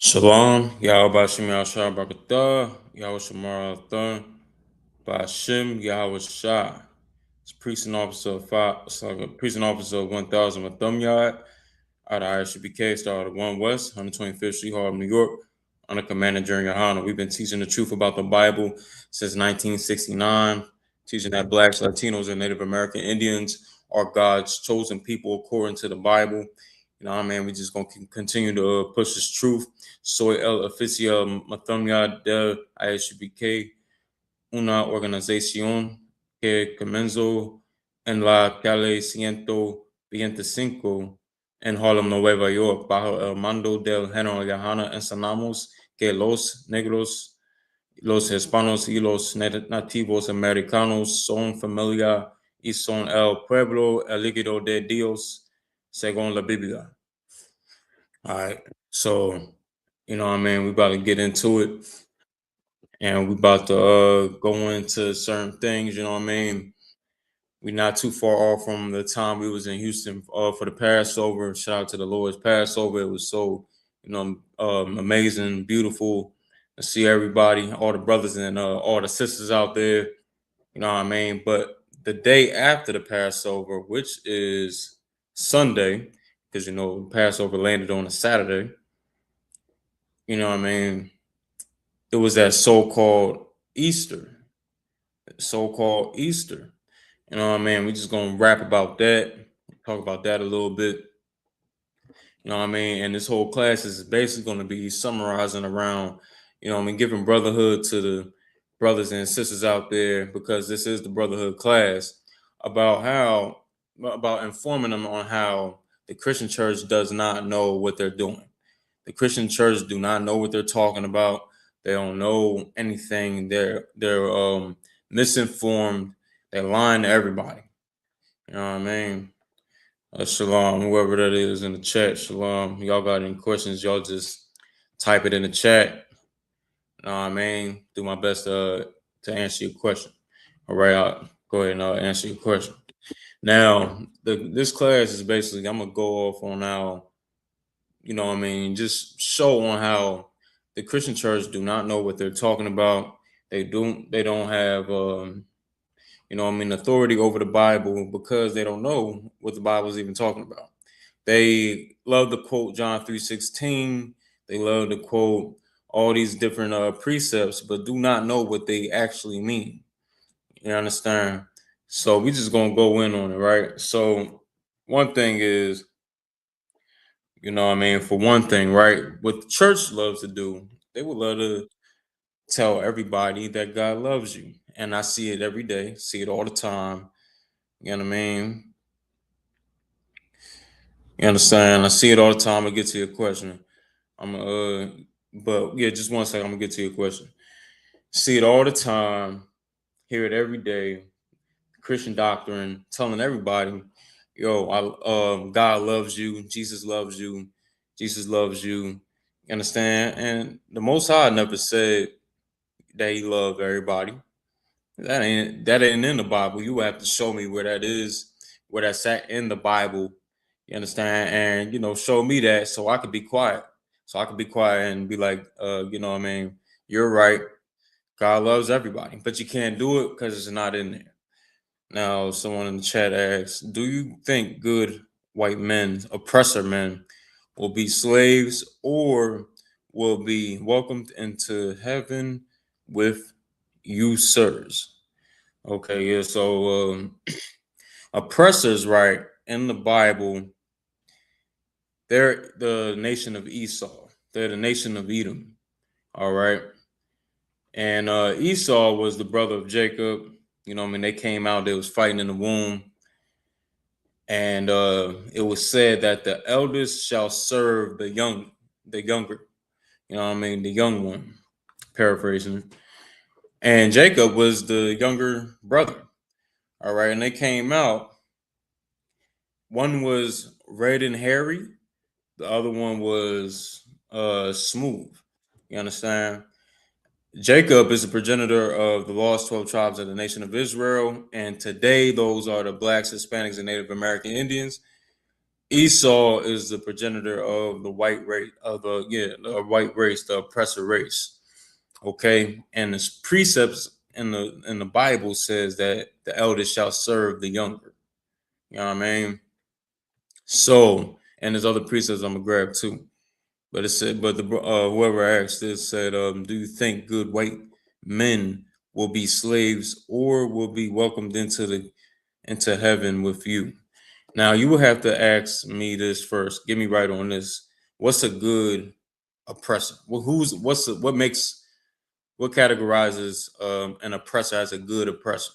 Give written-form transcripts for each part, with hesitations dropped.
Shalom, Yahweh Bashim Yahshua Barakatah, Yahweh Shemaratah, Bashim Yahweh Shah. It's precinct officer of precinct officer of 1000 Mathum Yard out of I.S.U.P.K, started 1 West, 125th Street, Harlem, New York, under Commander during YAHANNA. We've been teaching the truth about the Bible since 1969, teaching that blacks, Latinos, and Native American Indians are God's chosen people according to the Bible. You know what I mean? We just gonna continue to push this truth. Soy el oficial Mathumya del I.S.U.P.K, una organización que comenzó en la calle 125 en Harlem, Nueva York, bajo el mando del general YAHANNA. Enseñamos que los negros, los hispanos y los nativos americanos son familia y son el pueblo elegido de Dios según la Biblia. All right, so you know what I mean, we about to get into it, and we about to go into certain things. You know what I mean. We're not too far off from the time we was in Houston for the Passover. Shout out to the Lord's Passover. It was so, amazing, beautiful to see everybody, all the brothers and all the sisters out there. You know what I mean? But the day after the Passover, which is Sunday, because Passover landed on a Saturday. You know what I mean? It was that so-called Easter. So-called Easter. You know what I mean? We're just gonna rap about that, talk about that a little bit. You know what I mean? And this whole class is basically gonna be summarizing around, giving brotherhood to the brothers and sisters out there, because this is the Brotherhood class, about informing them on how the Christian church does not know what they're doing. The Christian church do not know what they're talking about. They don't know anything. They're misinformed. They're lying to everybody. You know what I mean? Shalom, whoever that is in the chat. Shalom. Y'all got any questions? Y'all just type it in the chat. You know what I mean? Do my best to answer your question. All right, I'll go ahead and answer your question. Now, this class is basically, I'm gonna go off on how, just show on how the Christian church do not know what they're talking about. They don't have authority over the Bible, because they don't know what the Bible is even talking about. They love to quote John 3:16. They love to quote all these different precepts, but do not know what they actually mean. You understand? So we just gonna go in on it, right? So one thing is, for one thing, right? What the church loves to do, they would love to tell everybody that God loves you. And I see it every day, see it all the time. You know what I mean? You understand? I see it all the time. I get to your question. But yeah, just one second. I'm gonna get to your question. See it all the time, hear it every day. Christian doctrine telling everybody, God loves you, Jesus loves you, Jesus loves you. You understand? And the Most High never said that He loved everybody. That ain't in the Bible. You have to show me where that is, where that's at in the Bible. You understand? And show me that, so I could be quiet. So I could be quiet and be like, you're right. God loves everybody, but you can't do it because it's not in there. Now, someone in the chat asks, do you think good white men, oppressor men, will be slaves or will be welcomed into heaven with you, sirs? Okay, yeah. So oppressors, right, in the Bible, they're the nation of Esau. They're the nation of Edom. All right. And Esau was the brother of Jacob. They came out, they was fighting in the womb. And it was said that the eldest shall serve the younger. The young one, paraphrasing. And Jacob was the younger brother. All right. And they came out. One was red and hairy. The other one was smooth. You understand? Jacob is the progenitor of the lost 12 tribes of the nation of Israel. And today, those are the blacks, Hispanics, and Native American Indians. Esau is the progenitor of the white race, of the white race, the oppressor race. Okay, and the precepts in the Bible says that the eldest shall serve the younger. You know what I mean? So, and there's other precepts I'm gonna grab too. But it said, but the whoever asked this said, do you think good white men will be slaves or will be welcomed into heaven with you? Now you will have to ask me this first. Get me right on this. What's a good oppressor? Well, what categorizes an oppressor as a good oppressor?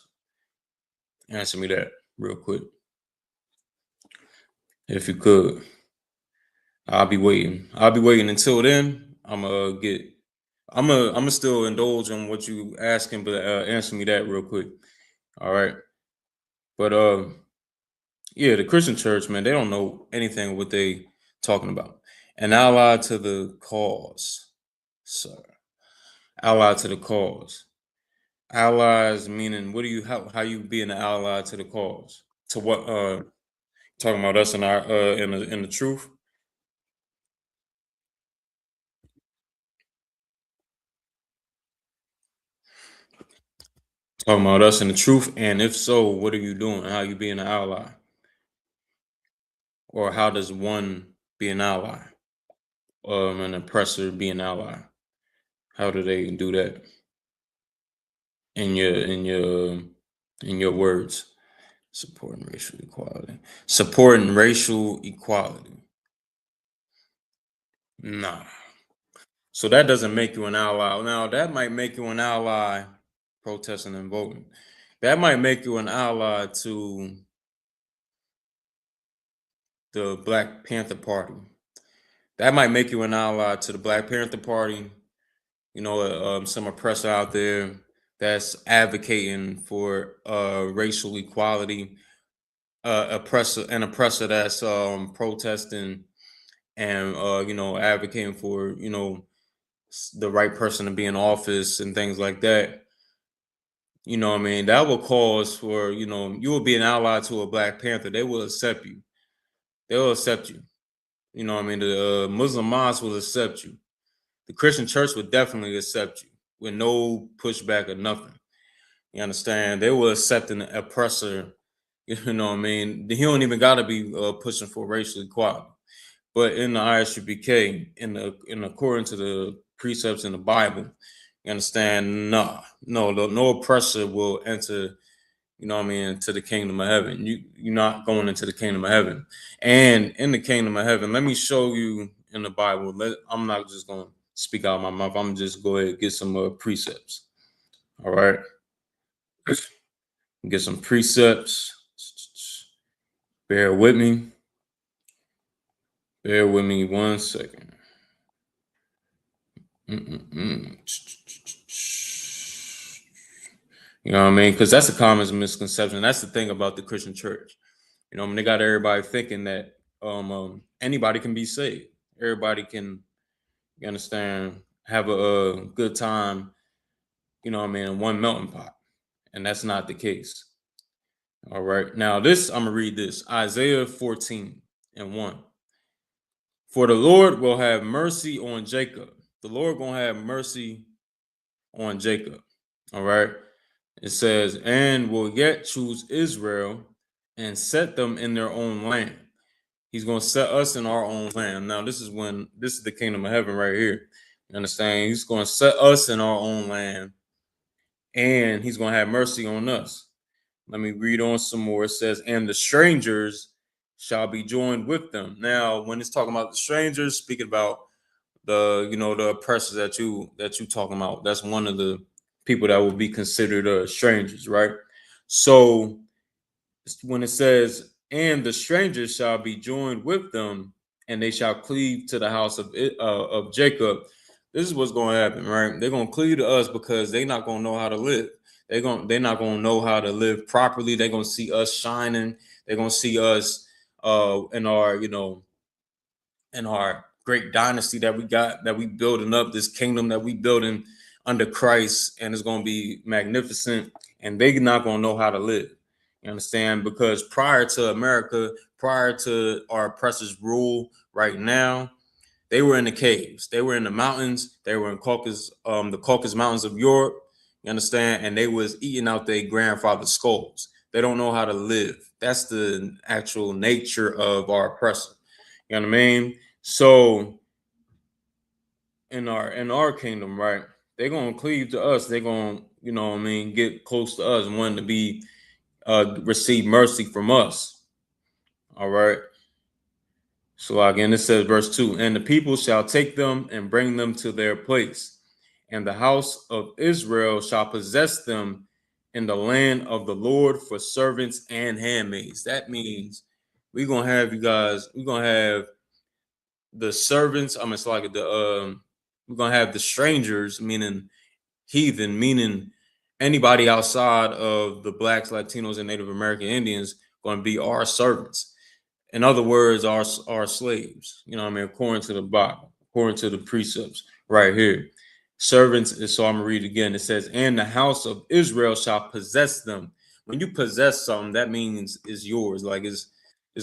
Answer me that real quick, if you could. I'll be waiting. I'll be waiting until then. I'm gonna still indulge on what you asking, but answer me that real quick. All right. But yeah, the Christian church, man, they don't know anything what they talking about. And allied to the cause, sir. Allied to the cause. Allies meaning what do you how you being an ally to the cause? To what talking about us and our in the truth? Talking about us and the truth, and if so, what are you doing? How you being an ally? Or how does one be an ally? An oppressor be an ally? How do they do that in your words? Supporting racial equality. Supporting racial equality. Nah. So that doesn't make you an ally. Now that might make you an ally protesting and voting. That might make you an ally to the Black Panther Party. That might make you an ally to the Black Panther Party. You know, some oppressor out there that's advocating for racial equality, oppressor that's protesting and advocating for the right person to be in office and things like that. You know what I mean? That will cause for you will be an ally to a Black Panther. They will accept you. They will accept you. You know what I mean? The Muslim mosque will accept you. The Christian church would definitely accept you with no pushback or nothing. You understand? They will accept an oppressor. You know what I mean? He don't even got to be pushing for racial equality. But in the I.S.U.P.K, in according to the precepts in the Bible, you understand? No oppressor will enter. You know what I mean? To the kingdom of heaven. You're not going into the kingdom of heaven. And in the kingdom of heaven, let me show you in the Bible. I'm not just going to speak out of my mouth. I'm just go ahead and get some precepts. All right. Get some precepts. Bear with me. Bear with me 1 second. You know what I mean? Because that's a common misconception. That's the thing about the Christian church. You know, I mean, they got everybody thinking that anybody can be saved. Everybody can, you understand, have a good time. You know what I mean? In one melting pot, and that's not the case. All right. Now, I'm gonna read this Isaiah 14:1. For the Lord will have mercy on Jacob. The Lord gonna have mercy on Jacob. All right. It says, and will yet choose Israel and set them in their own land. He's gonna set us in our own land. Now, this is the kingdom of heaven right here. You understand? He's gonna set us in our own land, and he's gonna have mercy on us. Let me read on some more. It says, and the strangers shall be joined with them. Now, when it's talking about the strangers, speaking about the oppressors that you talking about, that's one of the people that will be considered strangers, right? So when it says, and the strangers shall be joined with them, and they shall cleave to the house of Jacob. This is what's going to happen, right? They're going to cleave to us because they're not going to know how to live. They're not going to know how to live properly. They're going to see us shining. They're going to see us in our in our great dynasty that we got, that we building up, this kingdom that we building under Christ, and it's going to be magnificent. And they're not going to know how to live. You understand? Because prior to America, prior to our oppressors' rule right now, they were in the caves. They were in the mountains. They were in the Caucasus Mountains of Europe. You understand? And they was eating out their grandfather's skulls. They don't know how to live. That's the actual nature of our oppressor. You know what I mean? So in our kingdom, right? They're gonna cleave to us. They're gonna, you know what I mean, get close to us and want to be receive mercy from us. All right. So again, it says verse 2, and the people shall take them and bring them to their place, and the house of Israel shall possess them in the land of the Lord for servants and handmaids. That means we're gonna have you guys, we're gonna have the servants. I mean, it's like we're gonna have the strangers, meaning heathen, meaning anybody outside of the blacks, Latinos, and Native American Indians, going to be our servants. In other words, our slaves. You know what I mean? According to the Bible, according to the precepts right here. Servants is, so I'm gonna read it again. It says, and the house of Israel shall possess them. When you possess something, that means it's yours. Like it's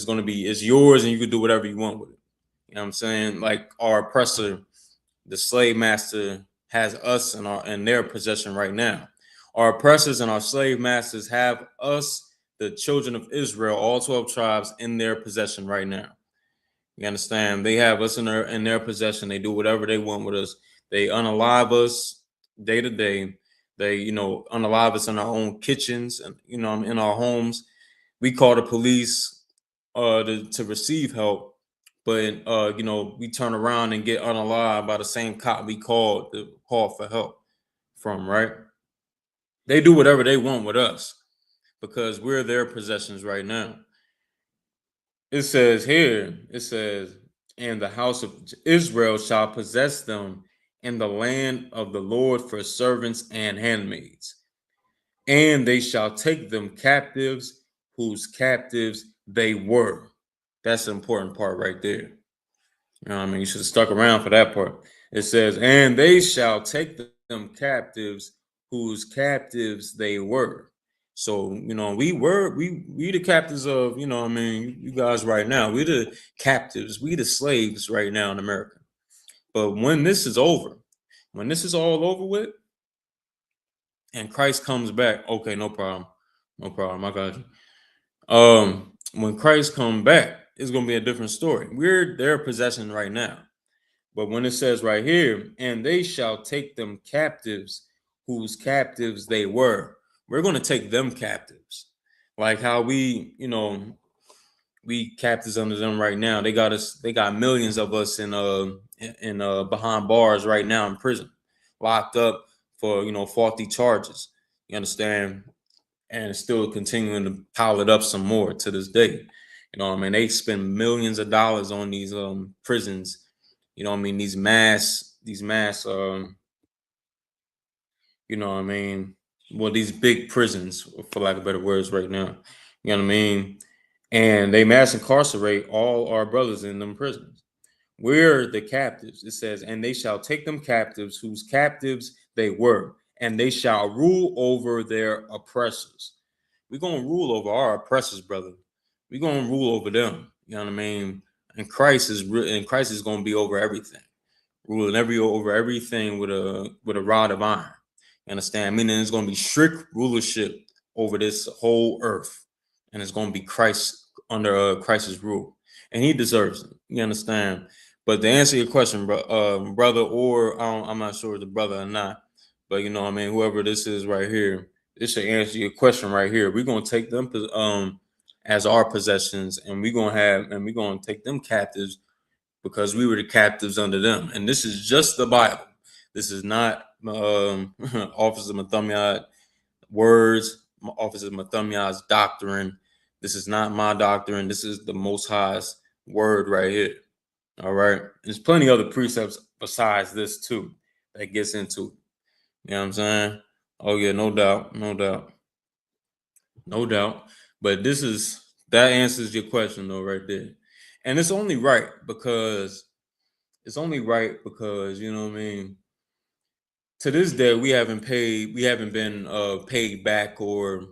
gonna be it's yours and you can do whatever you want with it. You know what I'm saying? Like our oppressor, the slave master, has us in their possession right now. Our oppressors and our slave masters have us, the children of Israel, all 12 tribes, in their possession right now. You understand? They have us in their possession. They do whatever they want with us. They unalive us day to day. They, unalive us in our own kitchens and, in our homes. We call the police to receive help, but we turn around and get unalive by the same cop we called to call for help from, right? They do whatever they want with us because we're their possessions right now. It says here, it says, and the house of Israel shall possess them in the land of the Lord for servants and handmaids, and they shall take them captives whose captives they were. That's the important part right there. You know what I mean? You should have stuck around for that part. It says, and they shall take them captives whose captives they were. So, we the captives of, you guys right now. We the captives, we the slaves right now in America. But when this is over, when this is all over with, and Christ comes back, okay, no problem. No problem. I got you. When Christ comes back, it's gonna be a different story. We're their possession right now. But when it says right here, and they shall take them captives whose captives they were, we're going to take them captives. Like how we captives under them right now. They got us, they got millions of us in behind bars right now in prison, locked up for, faulty charges. You understand? And still continuing to pile it up some more to this day. You know what I mean? They spend millions of dollars on these prisons. You know what I mean? These mass you know what I mean? Well, these big prisons, for lack of better words, right now. You know what I mean? And they mass incarcerate all our brothers in them prisons. We're the captives. It says, and they shall take them captives whose captives they were, and they shall rule over their oppressors. We're gonna rule over our oppressors, brother. We're gonna rule over them. You know what I mean? And Christ is gonna be over everything, ruling over everything with a rod of iron. You understand? Meaning it's gonna be strict rulership over this whole earth, and it's gonna be Christ under Christ's rule, and He deserves it. You understand? But to answer your question, brother, or I'm not sure if the brother or not, but you know, what I mean, whoever this is right here, this should answer your question right here. We're gonna take them as our possessions, and we're gonna take them captives because we were the captives under them. And this is just the Bible. This is not Officer Mathamyad words, Officer Mathamyad's doctrine. This is not my doctrine. This is the Most High's word right here. All right. There's plenty other precepts besides this too that gets into it. You know what I'm saying? Oh yeah, no doubt, no doubt, no doubt. But that answers your question though, right there. And it's only right because you know what I mean. To this day, we haven't been paid back, or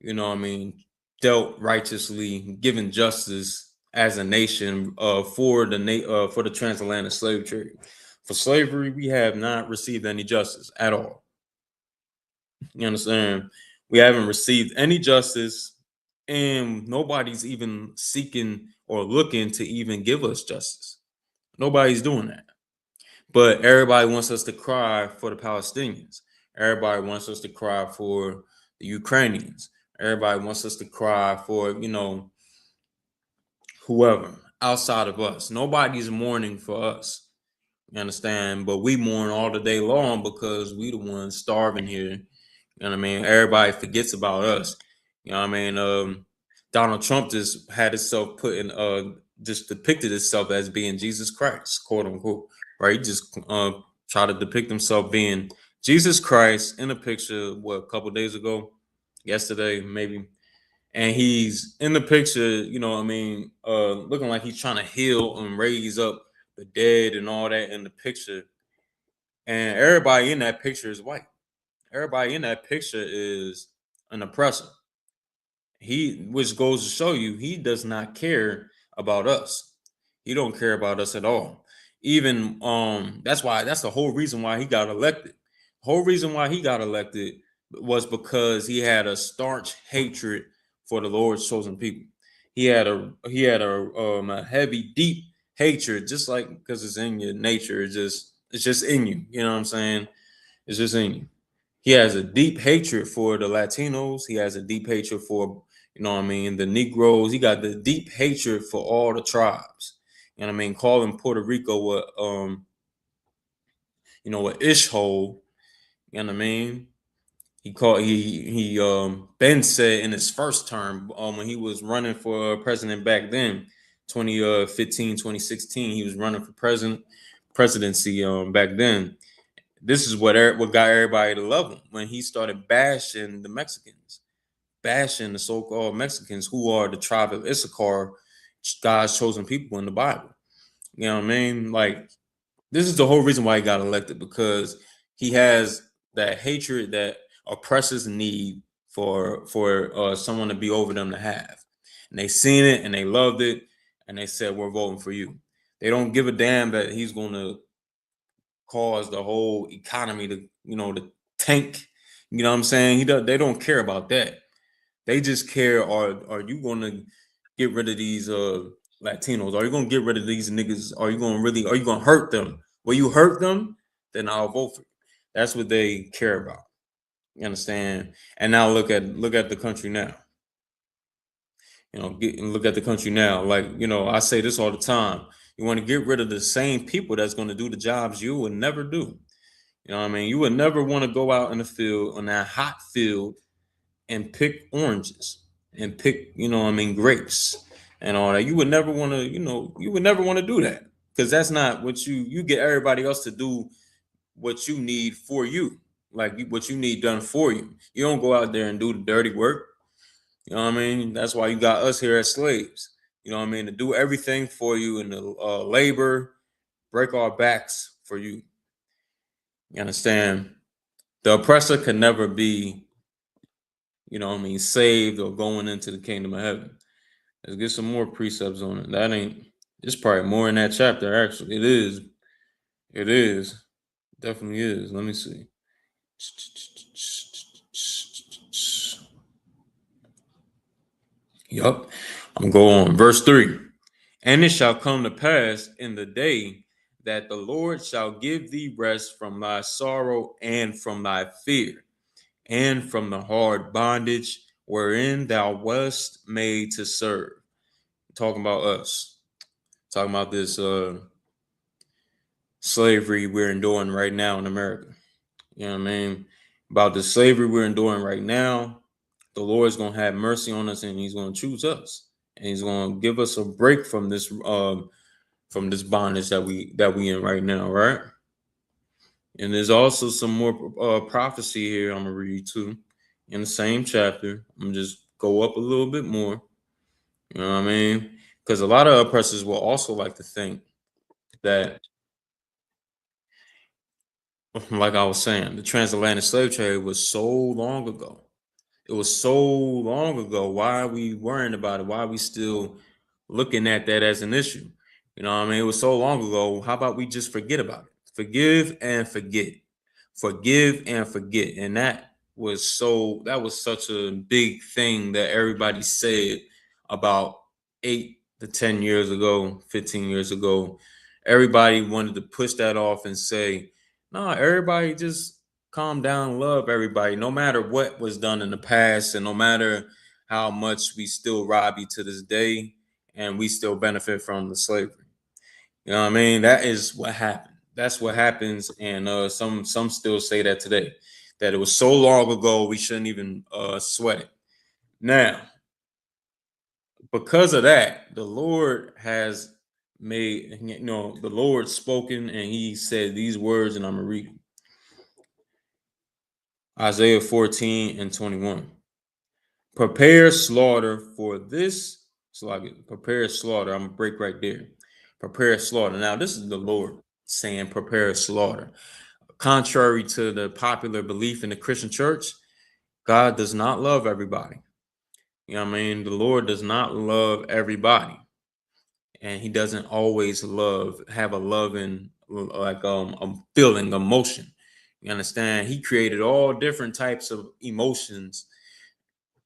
you know what I mean, dealt righteously, given justice as a nation for the transatlantic slave trade. For slavery, we have not received any justice at all. You understand? We haven't received any justice, and nobody's even seeking or looking to even give us justice. Nobody's doing that. But everybody wants us to cry for the Palestinians. Everybody wants us to cry for the Ukrainians. Everybody wants us to cry for, whoever outside of us. Nobody's mourning for us. You understand? But we mourn all the day long because we the ones starving here. You know what I mean? Everybody forgets about us. You know what I mean? Donald Trump just had himself put in just depicted himself as being Jesus Christ, quote unquote. Right? He just try to depict himself being Jesus Christ in a picture, what, a couple days ago, yesterday, maybe. And he's in the picture, looking like he's trying to heal and raise up the dead and all that in the picture. And everybody in that picture is white. Everybody in that picture is an oppressor. Which goes to show you, he does not care about us. He don't care about us at all. Even that's the whole reason why he got elected. The whole reason why he got elected was because he had a staunch hatred for the Lord's chosen people. He had a heavy, deep hatred, just like, because it's in your nature. It's just in you. You know what I'm saying? It's just in you. He has a deep hatred for the Latinos. He has a deep hatred for, the Negroes. He got the deep hatred for all the tribes. You know what I mean? Calling Puerto Rico what Ishhole. You know what I mean? Ben said in his first term, when he was running for president back then, 2015, 2016, he was running for presidency back then. This is what got everybody to love him, when he started bashing the Mexicans, bashing the so-called Mexicans, who are the tribe of Issachar, God's chosen people in the Bible. You know what I mean? Like, this is the whole reason why he got elected, because he has that hatred that oppressors need for someone to be over them to have. And they seen it and they loved it, and they said, we're voting for you. They don't give a damn that he's going to cause the whole economy to tank. You know what I'm saying? They don't care about that. They just care, are you going to get rid of these Latinos? Are you going to get rid of these niggas? Are you going to hurt them? Will you hurt them? Then I'll vote for you. That's what they care about. You understand? And now look at the country now. Look at the country now. Like, I say this all the time. You want to get rid of the same people that's going to do the jobs you would never do. You know what I mean? You would never want to go out in the field, on that hot field, and pick oranges and pick, grapes and all that. You would never want to, do that, because that's not what you get everybody else to do what you need for you, like what you need done for you. You don't go out there and do the dirty work. You know what I mean? That's why you got us here as slaves. You know what I mean? To do everything for you, and the labor, break our backs for you. You understand? The oppressor can never be, saved or going into the kingdom of heaven. Let's get some more precepts on it. It's probably more in that chapter, actually. It is. It is. Definitely is. Let me see. Yup. I'm going on. Verse 3. And it shall come to pass in the day that the Lord shall give thee rest from thy sorrow and from thy fear, and from the hard bondage wherein thou wast made to serve. Talking about us. Talking about this slavery we're enduring right now in America. You know what I mean? About the slavery we're enduring right now, the Lord's gonna have mercy on us, and He's gonna choose us, and He's gonna give us a break from this bondage that we in right now, right? And there's also some more prophecy here I'm gonna read too, in the same chapter. I'm gonna just go up a little bit more. You know what I mean? Because a lot of oppressors will also like to think that, like I was saying, the transatlantic slave trade was so long ago. It was so long ago. Why are we worrying about it? Why are we still looking at that as an issue? You know what I mean? It was so long ago. How about we just forget about it? Forgive and forget. Forgive and forget. And that was such a big thing that everybody said about 8 to 10 years ago, 15 years ago. Everybody wanted to push that off and say, no, everybody just calm down, love everybody, no matter what was done in the past, and no matter how much we still rob you to this day, and we still benefit from the slavery. You know what I mean? That is what happened. That's what happens, and some still say that today, that it was so long ago we shouldn't even sweat it. Now, because of that, the Lord has made, the Lord spoken, and He said these words, and I'm gonna read Isaiah 14:21. Prepare slaughter for this. So like prepare slaughter. I'm gonna break right there. Prepare slaughter. Now, this is the Lord saying prepare slaughter. Contrary to the popular belief in the Christian church, God does not love everybody. You know what I mean? The Lord does not love everybody. And He doesn't always have a loving, like a feeling, emotion. You understand? He created all different types of emotions,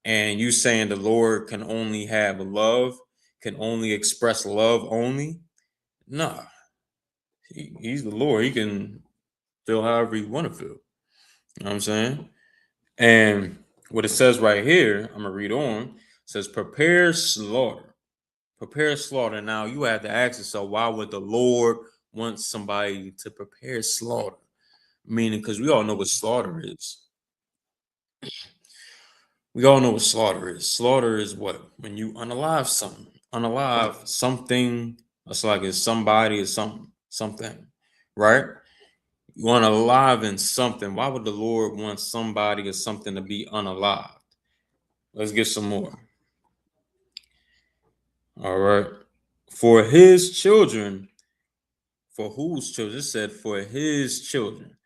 and you saying the Lord can only have love, can only express love only? Nah, He's the Lord. He can feel however He want to feel. You know what I'm saying? And what it says right here, I'm gonna read on. It says, "Prepare slaughter, prepare slaughter." Now you have to ask yourself, why would the Lord want somebody to prepare slaughter? Meaning, because we all know what slaughter is. We all know what slaughter is. Slaughter is what? When you unalive something. Unalive something. It's like it's somebody or something, right? You unalive in something. Why would the Lord want somebody or something to be unalive? Let's get some more. All right. For His children, for whose children? It said for His children.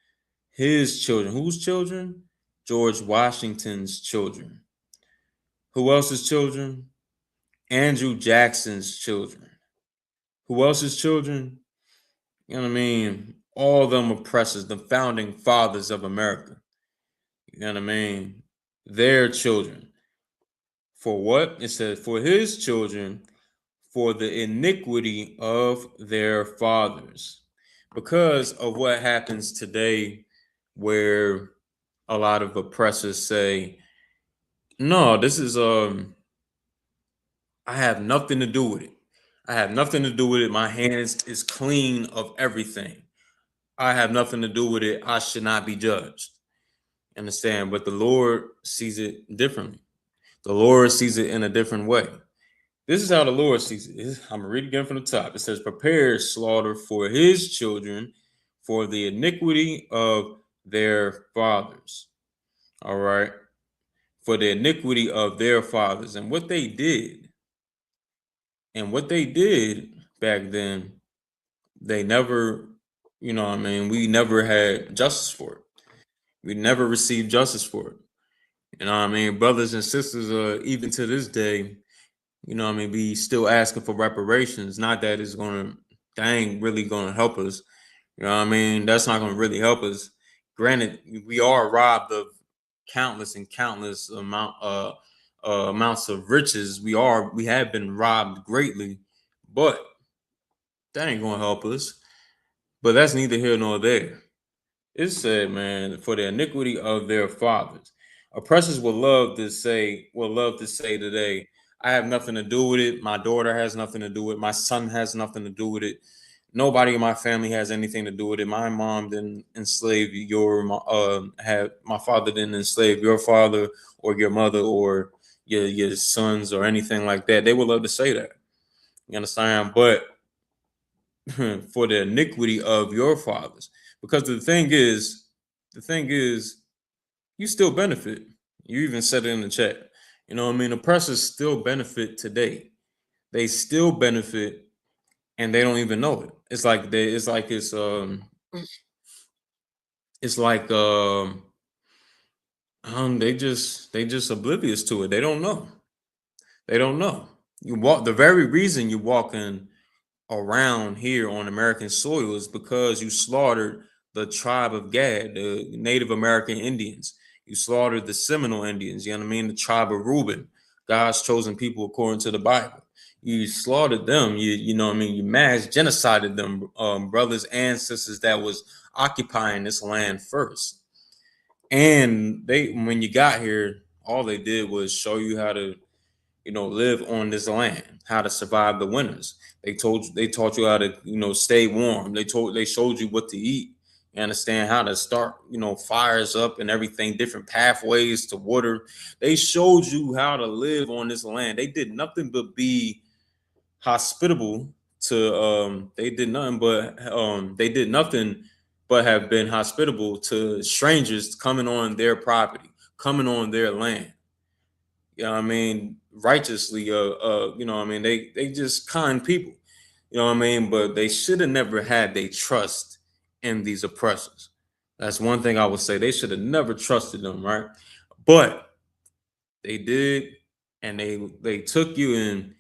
His children. Whose children? George Washington's children. Who else's children? Andrew Jackson's children. Who else's children? You know what I mean? All them oppressors, the founding fathers of America. You know what I mean? Their children. For what? It says, for His children, for the iniquity of their fathers. Because of what happens today, where a lot of oppressors say, no, this is I have nothing to do with it. I have nothing to do with it. My hands is clean of everything. I have nothing to do with it. I should not be judged. Understand? But the Lord sees it differently. The Lord sees it in a different way. This is how the Lord sees it. I'm going to read again from the top. It says, prepare slaughter for His children for the iniquity of their fathers. All right. For the iniquity of their fathers. And what they did back then, they never, I mean, we never had justice for it. We never received justice for it. You know what I mean? Brothers and sisters, even to this day, be still asking for reparations. Not that it's that ain't really gonna help us. You know what I mean? That's not gonna really help us. Granted, we are robbed of countless and countless amounts of riches. We have been robbed greatly, but that ain't gonna help us. But that's neither here nor there. It said, man, for the iniquity of their fathers. Oppressors will love to say today, I have nothing to do with it. My daughter has nothing to do with it. My son has nothing to do with it. Nobody in my family has anything to do with it. My mom didn't enslave my father didn't enslave your father or your mother or your sons or anything like that. They would love to say that. You understand? But for the iniquity of your fathers. Because the thing is, you still benefit. You even said it in the chat. You know what I mean? Oppressors still benefit today. They still benefit and they don't even know it. It's like They just oblivious to it. They don't know. They don't know. You walk the very reason you're walking around here on American soil is because you slaughtered the tribe of Gad, the Native American Indians. You slaughtered the Seminole Indians, you know what I mean? The tribe of Reuben, God's chosen people according to the Bible. You slaughtered them, you know what I mean? You mass genocided them, brothers and sisters that was occupying this land first. And they, when you got here, all they did was show you how to, live on this land, how to survive the winters. They taught you how to, stay warm. They showed you what to eat. You understand how to start, fires up and everything, different pathways to water. They showed you how to live on this land. They did nothing but be hospitable to they did nothing but have been hospitable to strangers coming on their property, coming on their land. You know what I mean? Righteously, you know what I mean? They just kind people. You know what I mean? But they should have never had they trust in these oppressors. That's one thing I would say. They should have never trusted them, right? But they did, and they took you in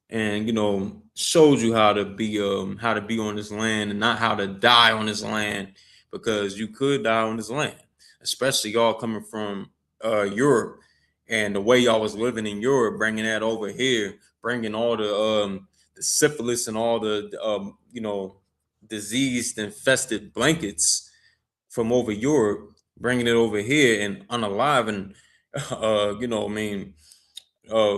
and showed you how to be on this land and not how to die on this land, because you could die on this land, especially y'all coming from Europe, and the way y'all was living in Europe, bringing that over here, bringing all the syphilis and all the diseased infested blankets from over Europe, bringing it over here and unaliving I mean, uh,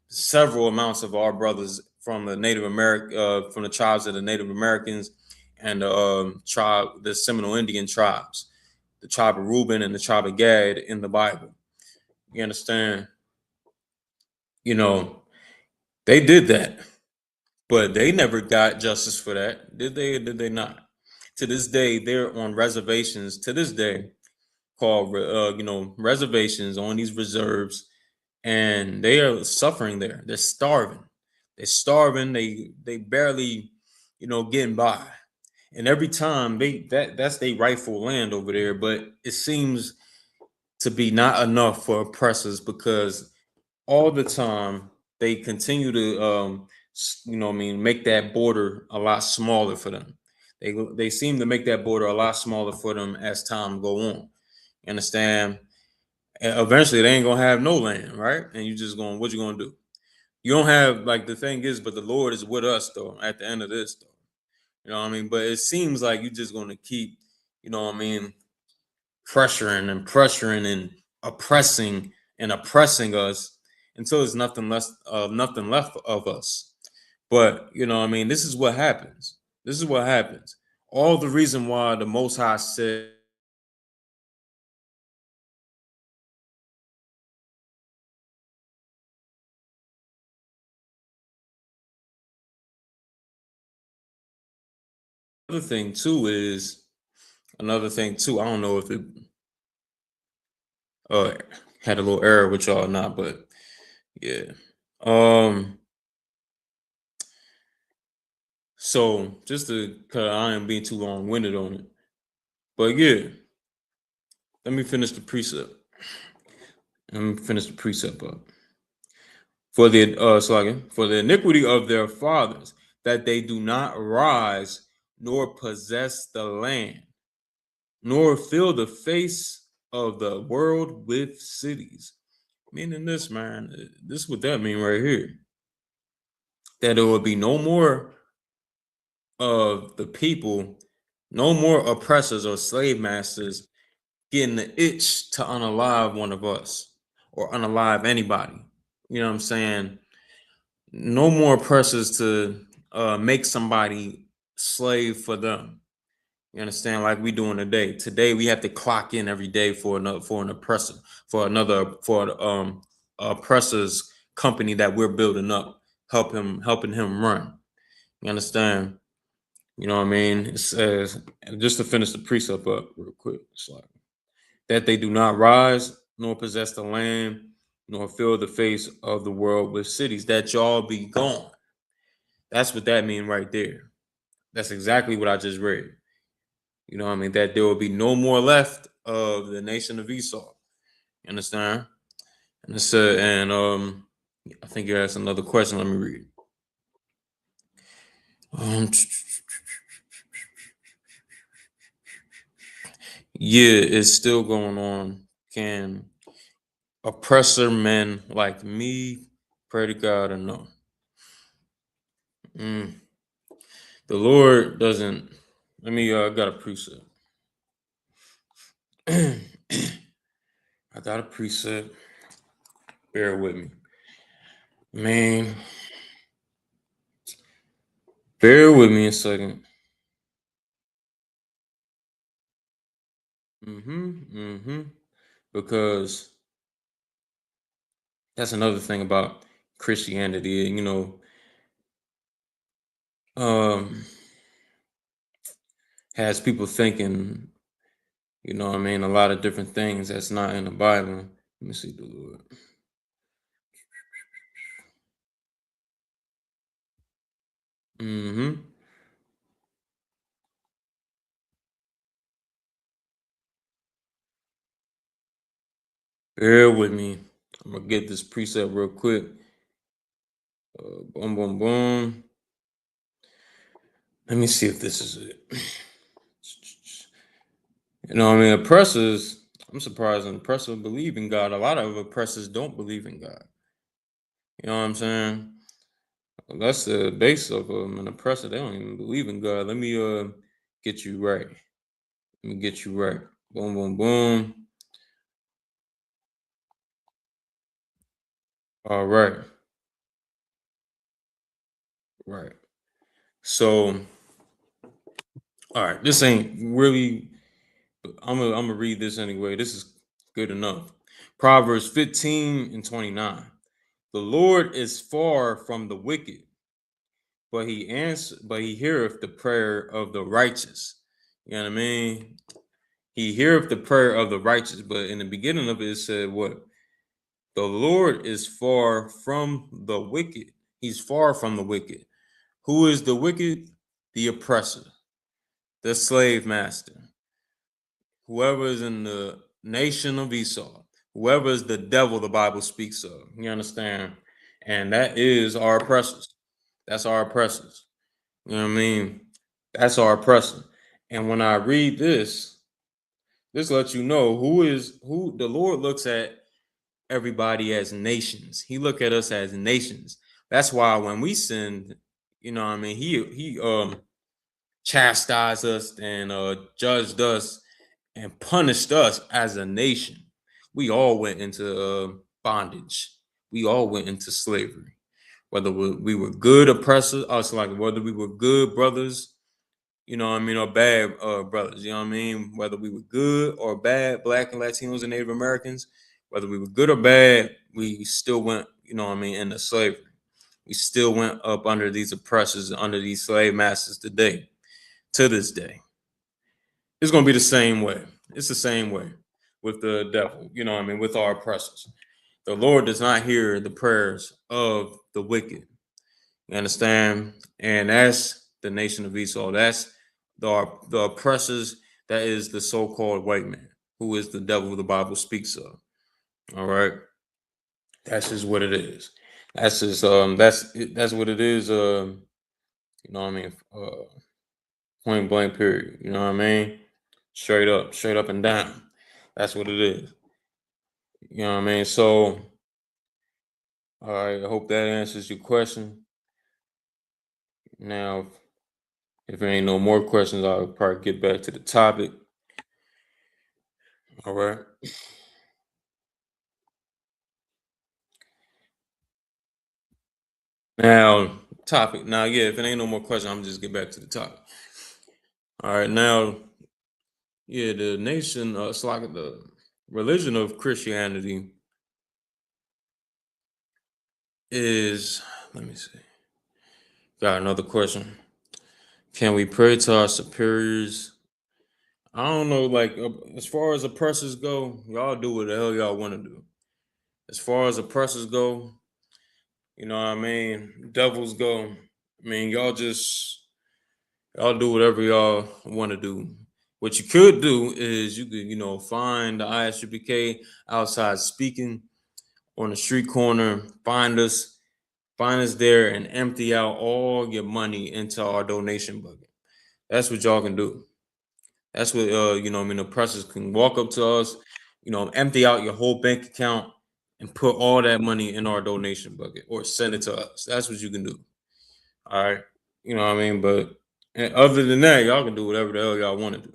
several amounts of our brothers from the Native American, from the tribes of the Native Americans and the tribe, the Seminole Indian tribes, the tribe of Reuben and the tribe of Gad in the Bible. You understand? You know, they did that, but they never got justice for that, did they? Or did they not? To this day, they're on reservations. To this day, called reservations on these reserves, and they are suffering there. They're starving. They're starving. They barely, getting by. And every time that's their rightful land over there, but it seems to be not enough for oppressors, because all the time they continue to make that border a lot smaller for them. They seem to make that border a lot smaller for them as time go on. You understand? And eventually they ain't gonna have no land, right? And you just going, what you gonna do? You don't have, like, the thing is, but the Lord is with us though. At the end of this, though, you know what I mean. But it seems like you're just gonna keep, you know what I mean, pressuring and pressuring and oppressing us until there's nothing left of us. But you know what I mean. This is what happens. This is what happens. All the reason why the Most High said another thing too is another thing too. I don't know if it uh had a little error with y'all or not, but yeah. Um. So just to, cause I ain't being too long winded on it, but yeah. Let me finish the precept. Let me finish the precept up. For the iniquity of their fathers, that they do not rise nor possess the land, nor fill the face of the world with cities. Meaning this, man, this is what that mean right here. That there will be no more of the people, no more oppressors or slave masters getting the itch to unalive one of us or unalive anybody. You know what I'm saying? No more oppressors to make somebody slave for them. You understand? Like we doing today. Today we have to clock in every day for an oppressor, for oppressor's company that we're building up, helping him run. You understand? You know what I mean? It says, and just to finish the precept up real quick, it's like that they do not rise nor possess the land nor fill the face of the world with cities, that y'all be gone. That's what that mean right there. That's exactly what I just read. You know what I mean? That there will be no more left of the nation of Esau. You understand? And it's I think you asked another question. Let me read. Yeah, it's still going on. Can oppressor men like me pray to God or no? The Lord doesn't. Let me. I got a precept. I got a precept. Bear with me, man. Bear with me a second. Because that's another thing about Christianity. Um, has people thinking, what I mean, a lot of different things that's not in the Bible. Let me see the Lord. Bear with me. I'm gonna get this precept real quick. Boom, boom, boom. Let me see if this is it. I mean, oppressors. I'm surprised an oppressor believe in God. A lot of oppressors don't believe in God. You know what I'm saying? That's the base of an oppressor. They don't even believe in God. Let me get you right. Let me get you right. Boom, boom, boom. All right. Right. So, all right. This ain't really. I'm gonna read this anyway. This is good enough. Proverbs 15:29. The Lord is far from the wicked, but he heareth the prayer of the righteous. You know what I mean? He heareth the prayer of the righteous. But in the beginning of it, it said what? The Lord is far from the wicked. He's far from the wicked. Who is the wicked? The oppressor, the slave master, whoever is in the nation of Esau, whoever is the devil the Bible speaks of. You understand? And that is our oppressors. That's our oppressors. You know what I mean? That's our oppressor. And when I read this lets you know who the Lord looks at everybody as nations. He look at us as nations. That's why when we sin, what I mean, he chastised us and judged us and punished us as a nation. We all went into bondage. We all went into slavery. Whether we were good oppressors, us like whether we were good brothers, or bad brothers, you know what I mean? Whether we were good or bad, Black and Latinos and Native Americans, whether we were good or bad, we still went, into slavery. We still went up under these oppressors, under these slave masters today, to this day. It's going to be the same way. It's the same way with the devil, with our oppressors. The Lord does not hear the prayers of the wicked. You understand? And that's the nation of Esau. That's the oppressors. That is the so-called white man, who is the devil the Bible speaks of. All right. That's just what it is. That's what it is. You know what I mean? Point blank period. You know what I mean? Straight up and down. That's what it is. You know what I mean? So, all right, I hope that answers your question. Now, if there ain't no more questions, I'll probably get back to the topic. All right. Now, topic. Now, yeah, if it ain't no more questions, I'm just get back to the topic. All right. Now, yeah, the nation, it's like the religion of Christianity is, let me see. Got another question. Can we pray to our superiors? I don't know, like, as far as oppressors go, y'all do what the hell y'all want to do. As far as oppressors go, you know what I mean? Devils go. I mean, y'all do whatever y'all want to do. What you could do is you could, find the I.S.U.P.K outside speaking on the street corner. Find us there, and empty out all your money into our donation bucket. That's what y'all can do. That's what the oppressors can walk up to us, empty out your whole bank account and put all that money in our donation bucket or send it to us. That's what you can do. All right. You know what I mean? But other than that, y'all can do whatever the hell y'all want to do.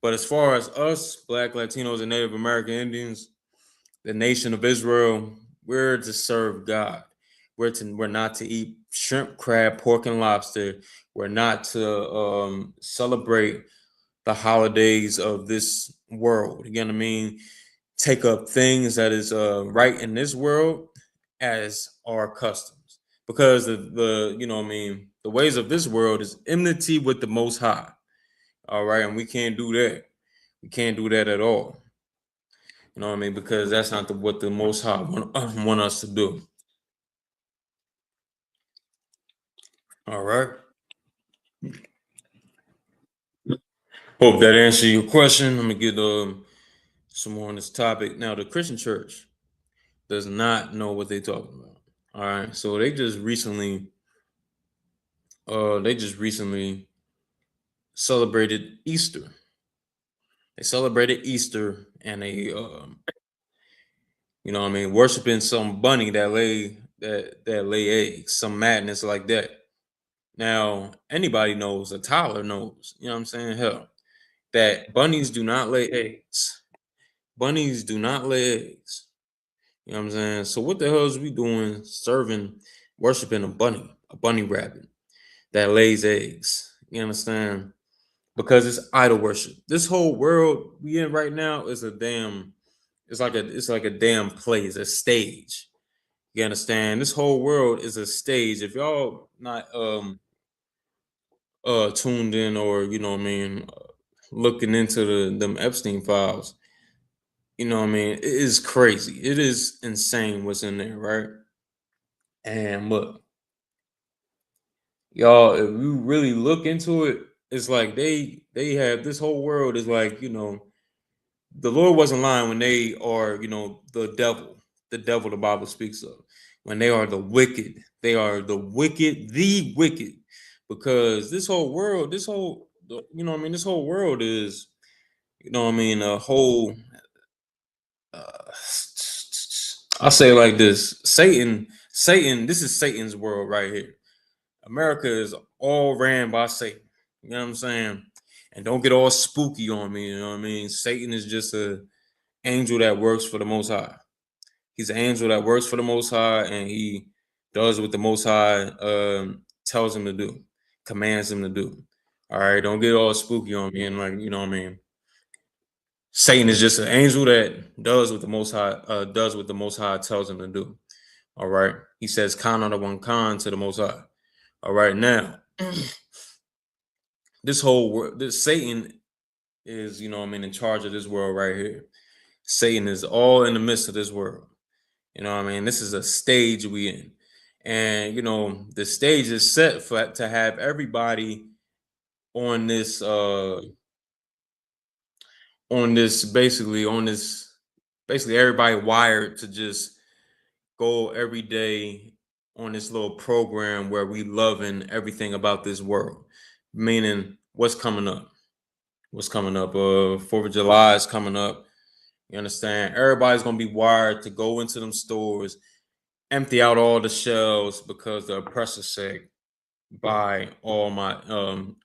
But as far as us, Black, Latinos, and Native American Indians, the nation of Israel, we're to serve God. We're not to eat shrimp, crab, pork, and lobster. We're not to celebrate the holidays of this world. Again, I mean, take up things that is right in this world as our customs, because the ways of this world is enmity with the Most High. All right, and we can't do that. We can't do that at all. You know what I mean? Because that's not what the Most High want us to do. All right. Hope that answered your question. Let me get some more on this topic. Now, the Christian church does not know what they're talking about. All right. So they just recently celebrated Easter. They celebrated Easter, and they worshiping some bunny that lay eggs, some madness like that. Now, anybody knows, a toddler knows, you know what I'm saying? Hell, that bunnies do not lay eggs. Bunnies do not lay eggs. You know what I'm saying? So what the hell is we doing worshiping a bunny rabbit that lays eggs? You understand? Because it's idol worship. This whole world we in right now is it's like a damn play, it's a stage. You understand? This whole world is a stage. If y'all not tuned in, or looking into them Epstein files, it is crazy. It is insane what's in there, right? And look, y'all, if you really look into it, it's like they have this whole world is like, the Lord wasn't lying when they are, the devil the Bible speaks of. When they are the wicked, they are the wicked. Because this whole world, this whole world is, a whole I'll say it like this. Satan, this is Satan's world right here. America is all ran by Satan. You know what I'm saying? And don't get all spooky on me, you know what I mean? Satan is just a angel that works for the Most High. He's an angel that works for the Most High, and he does what the Most High tells him to do, commands him to do. All right, don't get all spooky on me, and like, you know what I mean? Satan is just an angel that does what the Most High tells him to do. All right. He says "Khan on the one Khan" to the Most High. All right. Now, this whole world, this Satan is, in charge of this world right here. Satan is all in the midst of this world. You know what I mean? This is a stage we in. And, the stage is set to have everybody on this basically everybody wired to just go every day on this little program where we loving everything about this world. Meaning, what's coming up? What's coming up? 4th of July is coming up. You understand? Everybody's gonna be wired to go into them stores, empty out all the shelves, because the oppressor said, buy all my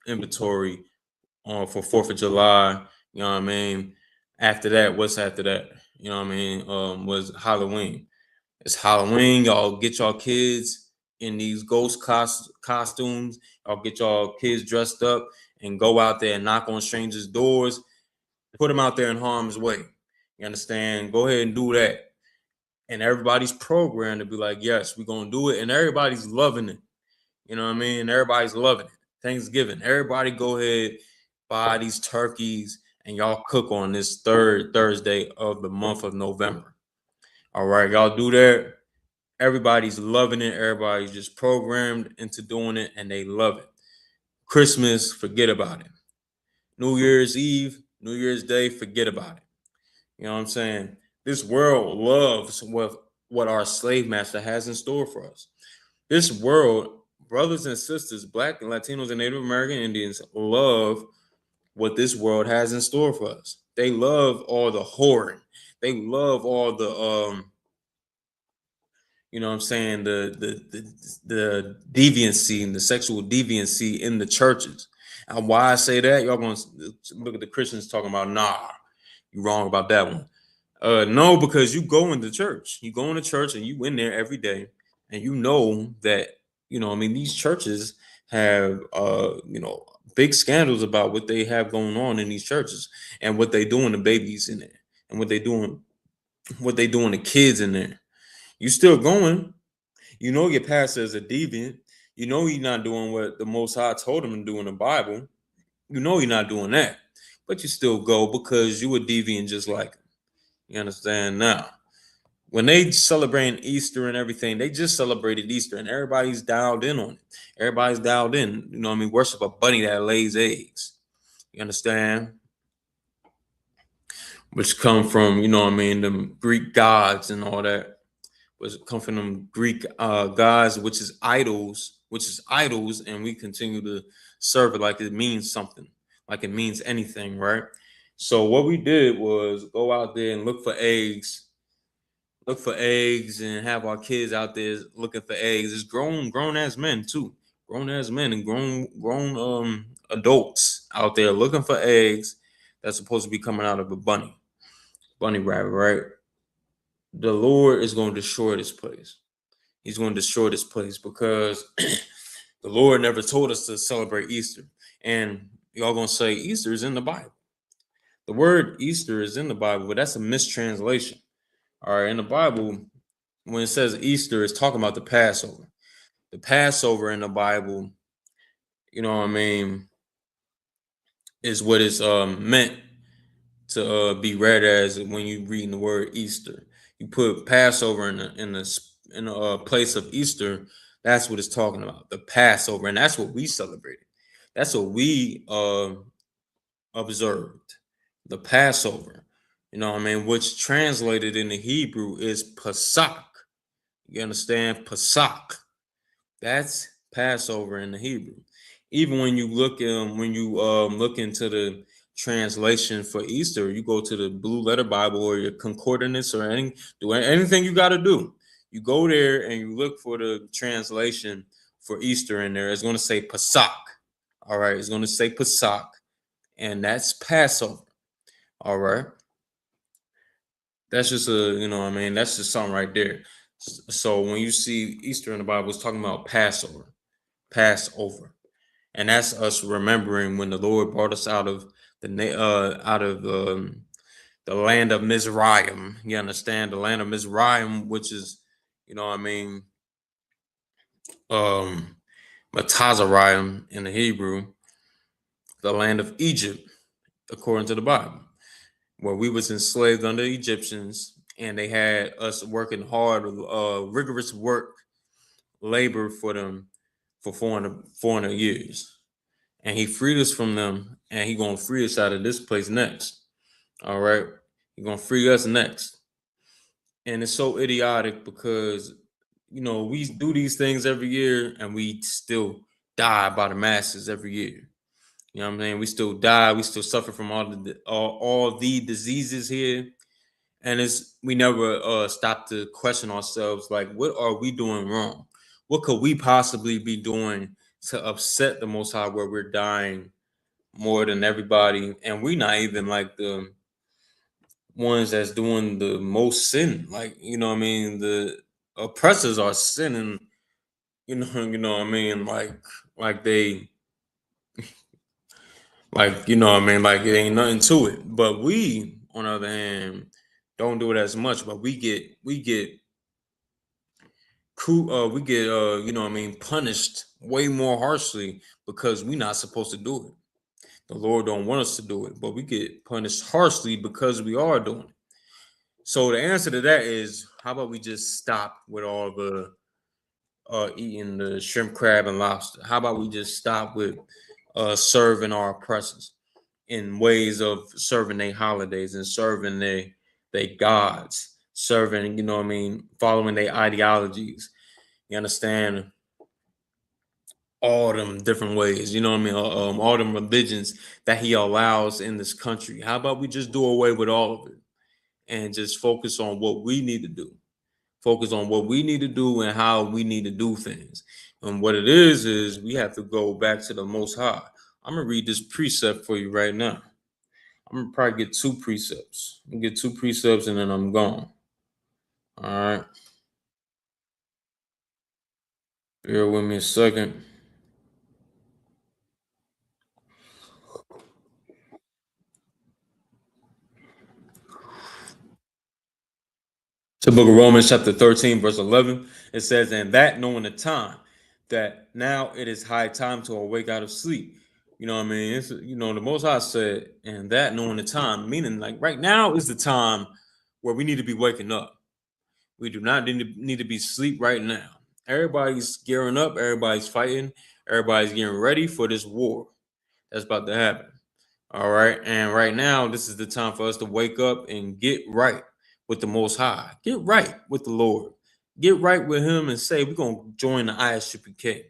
inventory for 4th of July. You know what I mean? After that, what's after that? You know what I mean? Was Halloween. It's Halloween. Y'all get y'all kids in these ghost costumes. Y'all get y'all kids dressed up and go out there and knock on strangers' doors. Put them out there in harm's way. You understand? Go ahead and do that. And everybody's programmed to be like, yes, we're going to do it. And everybody's loving it. You know what I mean? Everybody's loving it. Thanksgiving. Everybody go ahead, buy these turkeys, and y'all cook on this third Thursday of the month of November. All right, y'all do that. Everybody's loving it. Everybody's just programmed into doing it, and they love it. Christmas, forget about it. New Year's Eve, New Year's Day, forget about it. You know what I'm saying? This world loves what our slave master has in store for us. This world, brothers and sisters, Black and Latinos and Native American Indians, love what this world has in store for us. They love all the whoring. They love all the you know what I'm saying, the deviancy and the sexual deviancy in the churches. And why I say that, y'all gonna look at the Christians talking about, nah, you're wrong about that one. No, because you go into church. You go into church and you in there every day, and you know that, you know, I mean, these churches have you know, big scandals about what they have going on in these churches and what they doing to babies in there and what they doing to kids in there. You still going. You know your pastor is a deviant. You know he's not doing what the Most High told him to do in the Bible. You know you're not doing that, but you still go because you a deviant just like him. You understand? Now, when they celebrating Easter and everything, they just celebrated Easter and everybody's dialed in on it. Everybody's dialed in. You know what I mean? Worship a bunny that lays eggs. You understand? Which come from, you know what I mean, them Greek gods and all that. Which come from them Greek gods, which is idols, and we continue to serve it like it means something, like it means anything, right? So what we did was go out there and look for eggs and have our kids out there looking for eggs. It's grown as men too, grown as men and grown adults out there looking for eggs that's supposed to be coming out of a bunny rabbit, right? The Lord is going to destroy this place. He's going to destroy this place because the Lord never told us to celebrate Easter. And y'all gonna say Easter is in the Bible. The word Easter is in the Bible, but that's a mistranslation. All right, in the Bible, when it says Easter, it's talking about the Passover. The Passover in the Bible, you know what I mean, is what it's meant to be read as when you read the word Easter. You put Passover in a place of Easter. That's what it's talking about, the Passover, and that's what we celebrated. That's what we observed, the Passover. You know what I mean? Which translated into Hebrew is Pesach. You understand? Pesach. That's Passover in the Hebrew. Even when you look look into the translation for Easter, you go to the Blue Letter Bible or your concordance or anything you got to do. You go there and you look for the translation for Easter in there. It's going to say Pesach. All right, it's going to say Pesach, and that's Passover. All right, that's just that's just something right there. So when you see Easter in the Bible, it's talking about Passover. And that's us remembering when the Lord brought us out of the land of Mizraim. You understand, the land of Mizraim, which is, you know what I mean, Matazaraim in the Hebrew, the land of Egypt, according to the Bible, where we was enslaved under Egyptians, and they had us working hard, rigorous work, labor for them for 400 years. And he freed us from them, and he gonna free us out of this place next. All right, he gonna free us next. And it's so idiotic because, you know, we do these things every year and we still die by the masses every year. You know what I'm saying? We still die. We still suffer from all the diseases here, and we never stop to question ourselves, like, what are we doing wrong? What could we possibly be doing to upset the Most High, where we're dying more than everybody, and we're not even like the ones that's doing the most sin? Like, you know what I mean? The oppressors are sinning. You know what I mean? Like they, like, you know what I mean? Like it ain't nothing to it. But we, on the other hand, don't do it as much. But we get you know what I mean, punished way more harshly because we're not supposed to do it. The Lord don't want us to do it, but we get punished harshly because we are doing it. So the answer to that is, how about we just stop with all the eating the shrimp, crab, and lobster? How about we just stop with serving our oppressors? in ways of serving their holidays and serving their gods, serving, you know what I mean, following their ideologies. You understand? All them different ways, you know what I mean, all them religions that he allows in this country. How about we just do away with all of it and just focus on what we need to do? Focus on what we need to do and how we need to do things. And what it is we have to go back to the Most High. I'm gonna read this precept for you right now. I'm gonna probably get two precepts. I'm gonna get two precepts and then I'm gone. All right. Bear with me a second. To the book of Romans, chapter 13, verse 11, it says, "And that knowing the time, that now it is high time to awake out of sleep." You know what I mean? It's, you know, the Most High said, "And that knowing the time," meaning like right now is the time where we need to be waking up. We do not need to be asleep right now. Everybody's gearing up, everybody's fighting, everybody's getting ready for this war that's about to happen. All right. And right now, this is the time for us to wake up and get right with the Most High. Get right with the Lord. Get right with Him and say, we're going to join the I.S.U.P.K.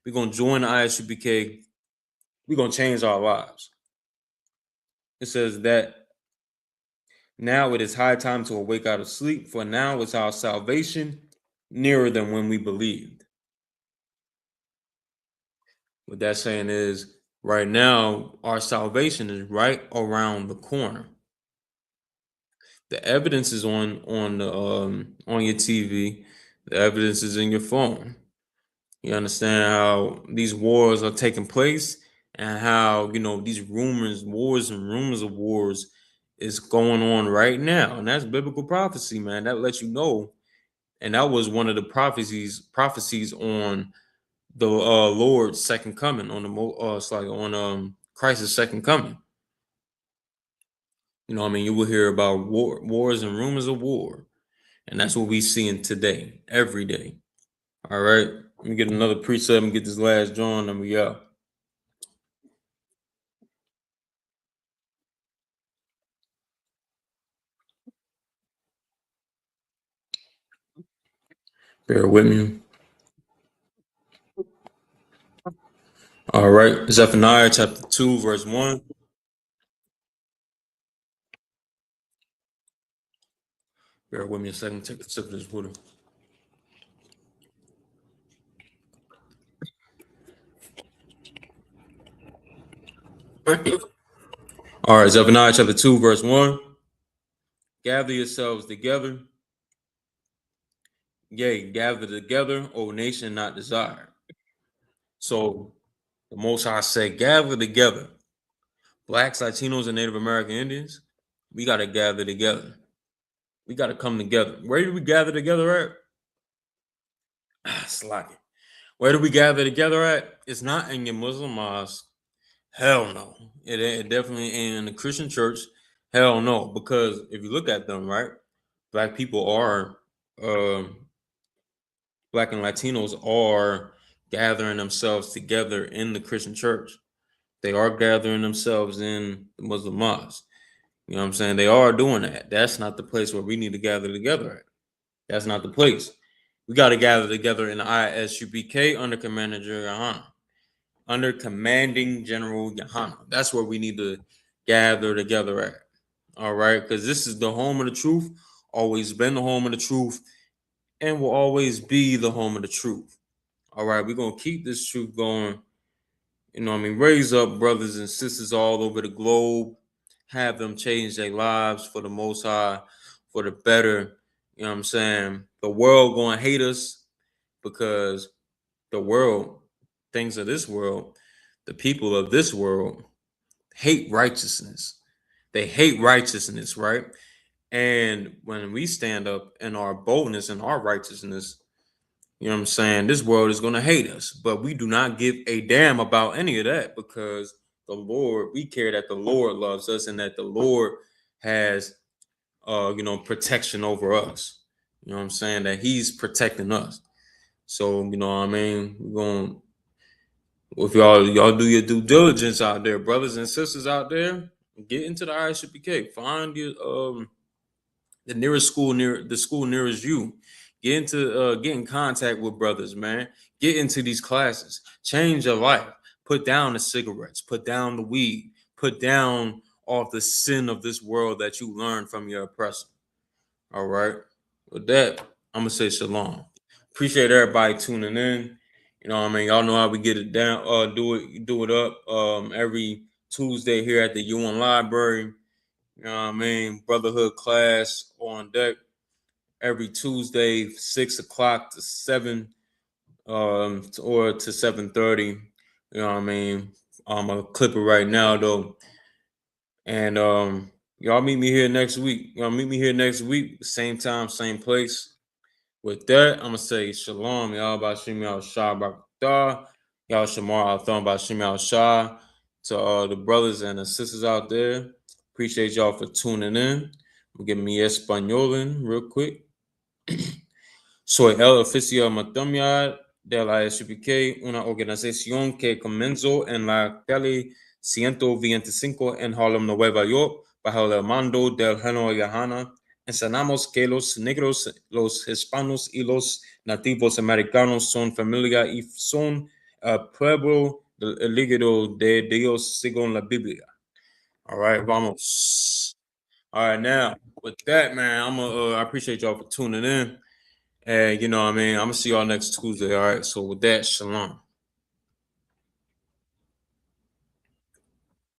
We're going to join the I.S.U.P.K. We're going to change our lives. It says that now it is high time to awake out of sleep, for now is our salvation nearer than when we believed. What that's saying is, right now, our salvation is right around the corner. The evidence is on your TV. The evidence is in your phone. You understand how these wars are taking place and how, you know, these wars and rumors of wars is going on right now. And that's biblical prophecy, man. That lets you know. And that was one of the prophecies on the Lord's second coming, on Christ's second coming. You know what I mean? You will hear about wars and rumors of war. And that's what we seeing today, every day. All right. Let me get another precept and get this last drawing, and we out. Bear with me. All right. Zephaniah chapter 2, verse 1. Bear with me a second. Take a sip of this water. All right. Zephaniah chapter 2, verse 1. Gather yourselves together. Yea, gather together, O nation not desired. So the Most High said, gather together. Blacks, Latinos, and Native American Indians, we got to gather together. We got to come together. Where do we gather together at? Slack it. Where do we gather together at? It's not in your Muslim mosque. Hell no. It definitely ain't in the Christian church. Hell no. Because if you look at them, right, black people are, black and Latinos are gathering themselves together in the Christian church. They are gathering themselves in the Muslim mosque. You know what I'm saying? They are doing that. That's not the place where we need to gather together at. That's not the place. We got to gather together in the I.S.U.P.K. under Commander YAHANNA. Under Commanding General YAHANNA. That's where we need to gather together at. All right. Because this is the home of the truth, always been the home of the truth, and will always be the home of the truth. All right. We're going to keep this truth going. You know what I mean? Raise up brothers and sisters all over the globe, have them change their lives for the Most High, for the better. You know what I'm saying? The world going to hate us because the world, things of this world, the people of this world hate righteousness. They hate righteousness, right? And when we stand up in our boldness and our righteousness, you know what I'm saying, this world is going to hate us. But we do not give a damn about any of that because the Lord, we care that the Lord loves us and that the Lord has, protection over us. You know what I'm saying? That He's protecting us. So, you know what I mean? If y'all do your due diligence out there, brothers and sisters out there, get into the I.S.U.P.K. Find your the nearest school near the school nearest you. Get in contact with brothers, man. Get into these classes. Change your life. Put down the cigarettes. Put down the weed. Put down all the sin of this world that you learned from your oppressor. All right. With that, I'm gonna say shalom. Appreciate everybody tuning in. You know what I mean? Y'all know how we get it down, do it up every Tuesday here at the UN Library. You know what I mean? Brotherhood class on deck every Tuesday, 6 o'clock to 7, or to 7:30. You know what I mean? I'm gonna clip it right now though. And y'all meet me here next week. Y'all meet me here next week, same time, same place. With that, I'm gonna say shalom, y'all Bashim Al Shah Barakatah. Y'all Shamar Al Thon Bashim Al Shah. To all the brothers and the sisters out there. Appreciate y'all for tuning in. I'm gonna get me Espanol in real quick. Soy el oficial matamial de la I.S.U.P.K, una organización que comenzó en la calle 125 en Harlem, Nueva York, bajo el mando del general YAHANNA. Enseñamos que los negros, los hispanos y los nativos americanos son familia y son pueblo elegido de Dios según la Biblia. All right, vamos. All right, now with that, man, I appreciate y'all for tuning in. And you know what I mean? I'm gonna see y'all next Tuesday. All right. So with that, shalom.